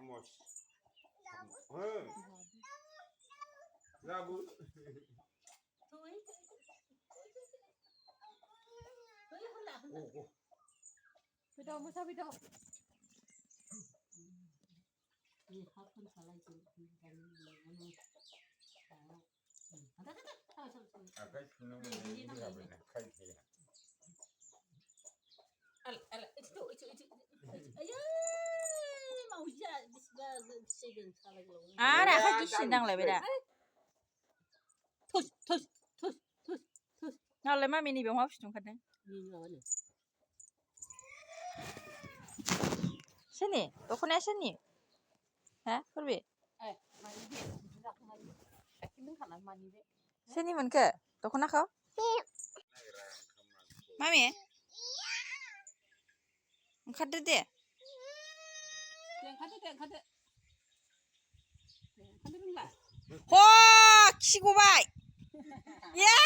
Vamos. Labu. Thôi. Thôi không làm. Đi đâu mới sao đi đâu? Đi khóc con xả lại rồi. Akai kunung ni dia benar kai dia. Itu. Ayah, mau jah bisbal sedang salah gelong. Ada apa sih sedang lah beda. Tus. Kalau mah mini bang hapus kan? Ni mana? Sini, tokonya sini. Hah, pergi? Mani dia. Sudah mani. Akhirnya kan mani dia. Sini mun ke? Tokona kau? Mami? Khadde de. Khadde. Khadde dulu lah. Ho, kigo bai. Ya.